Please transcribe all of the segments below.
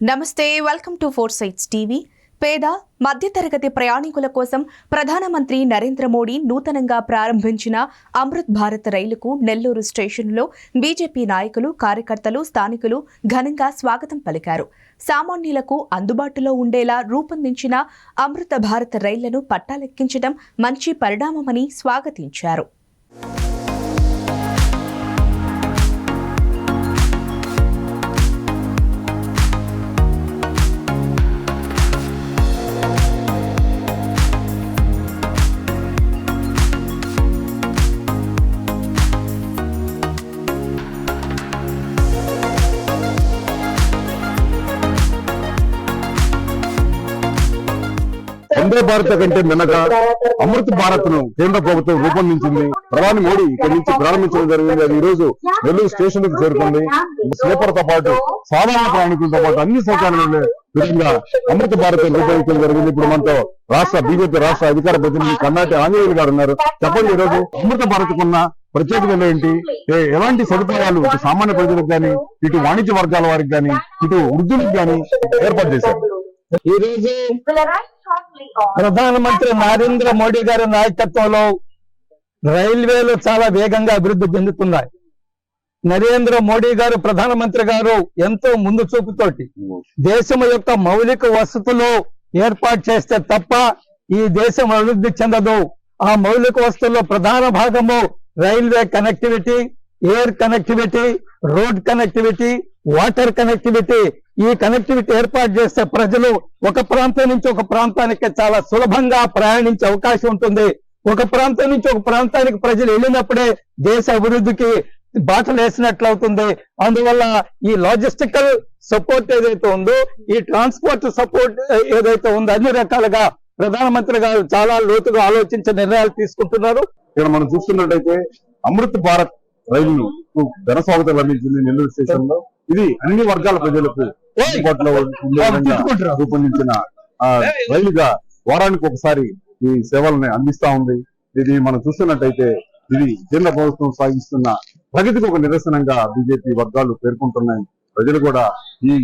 నమస్తే, welcome to four sites TV. పేద మధ్యతరగతి ప్రయాణికుల కోసం ప్రధానమంత్రి నరేంద్ర మోడీ నూతనంగా ప్రారంభించిన అమృత్ భారత్ రైలుకు నెల్లూరు స్టేషన్లో బీజేపీ నాయకులు, కార్యకర్తలు, స్థానికులు ఘనంగా స్వాగతం పలికారు. సామాన్యులకు అందుబాటులో ఉండేలా రూపొందించిన అమృత భారత్ రైళ్లను పట్టాలెక్కించడం మంచి పరిణామమని స్వాగతించారు. వందే భారత్ కంటే మిన్నగా అమృత్ భారత్ ను కేంద్ర ప్రభుత్వం రూపొందించింది. ప్రధాని మోడీ ఇక్కడి నుంచి ప్రారంభించడం జరిగింది. అది ఈ రోజు నెల్లూరు స్టేషన్ కు చేరుకుంది. స్లీపర్ తో పాటు సాధారణ ప్రయాణికులతో పాటు అన్ని సౌకర్యాలు విధంగా అమృత్ భారత్ రూపొందించడం జరిగింది. ఇప్పుడు మనతో బీజేపీ రాష్ట్ర అధికార ప్రతినిధి కన్నాటి ఆంజనేయులు గారు ఉన్నారు. చెప్పండి, ఈ రోజు అమృత్ భారత్ కున్న ప్రత్యేకత ఏంటి? ఎలాంటి సదుపాయాలు ఇటు సామాన్య ప్రజలకు కానీ, ఇటు వాణిజ్య వర్గాల వారికి కానీ, ఇటు వృద్ధులకు కానీ ఏర్పాటు చేశారు? ఈ రోజు ప్రధానమంత్రి నరేంద్ర మోడీ గారి నాయకత్వంలో రైల్వేలు చాలా వేగంగా అభివృద్ధి చెందుతున్నాయి. నరేంద్ర మోడీ గారు ప్రధానమంత్రి గారు ఎంతో ముందు చూపుతోటి దేశం యొక్క మౌలిక వసతులు ఏర్పాటు చేస్తే తప్ప ఈ దేశం అభివృద్ధి చెందదు. ఆ మౌలిక వసతుల్లో ప్రధాన భాగము railway connectivity, air connectivity, road connectivity, water connectivity. ఈ కనెక్టివిటీ ఏర్పాటు చేస్తే ప్రజలు ఒక ప్రాంతం నుంచి ఒక ప్రాంతానికి చాలా సులభంగా ప్రయాణించే అవకాశం ఉంటుంది. ఒక ప్రాంతం నుంచి ఒక ప్రాంతానికి ప్రజలు వెళ్ళినప్పుడే దేశ అభివృద్ధికి బాటలు వేసినట్లు అవుతుంది. అందువల్ల ఈ లాజిస్టికల్ సపోర్ట్ ఏదైతే ఉందో, ఈ ట్రాన్స్పోర్ట్ సపోర్ట్ ఏదైతే ఉందో, అన్ని రకాలుగా ప్రధానమంత్రి గారు చాలా లోతుగా ఆలోచించే నిర్ణయాలు తీసుకుంటున్నారు. ఇక్కడ మనం చూస్తున్నట్టయితే అమృత్ భారత్ రైలును ఘన స్వాగతం లభించింది నెల్లూరు స్టేషన్ లో. ఇది అన్ని వర్గాల ప్రజలకు అందుబాటులో ఉండే విధంగా రూపొందించిన రైలుగా వారానికి ఒకసారి ఈ సేవలను అందిస్తా ఉంది. ఇది మనం చూస్తున్నట్టయితే ఇది కేంద్ర ప్రభుత్వం సాగిస్తున్న ప్రగతికి ఒక నిదర్శనంగా బీజేపీ వర్గాలు పేర్కొంటున్నాయి. ప్రజలు కూడా ఈ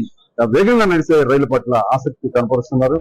వేగంగా నడిచే రైలు పట్ల ఆసక్తి కనపరుస్తున్నారు.